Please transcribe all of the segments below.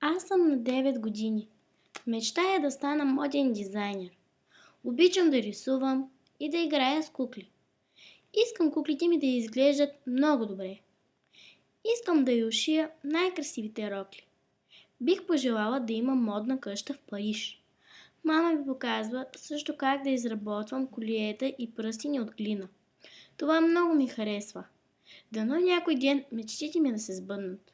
Аз съм на 9 години. Мечтая да стана моден дизайнер. Обичам да рисувам и да играя с кукли. Искам куклите ми да изглеждат много добре. Искам да й ушия най-красивите рокли. Бих пожелала да имам модна къща в Париж. Мама ми показва също как да изработвам колиета и пръстени от глина. Това много ми харесва. Дано някой ден мечтите ми да се сбъднат.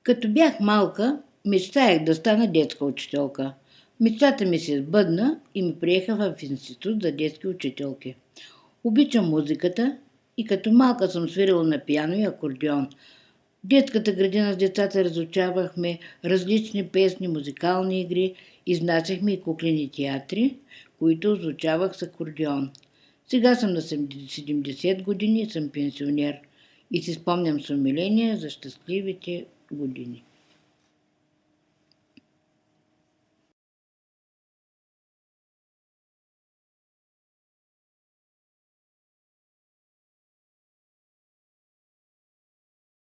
Като бях малка, мечтаях да стана детска учителка. Мечтата ми се сбъдна и ме приеха в институт за детски учителки. Обичам музиката и като малка съм свирила на пиано и акордеон. В детската градина с децата разучавахме различни песни, музикални игри, изнасяхме и куклени театри, които звучавах с акордеон. Сега съм на 70 години и съм пенсионер и си спомням с умиление за щастливите години.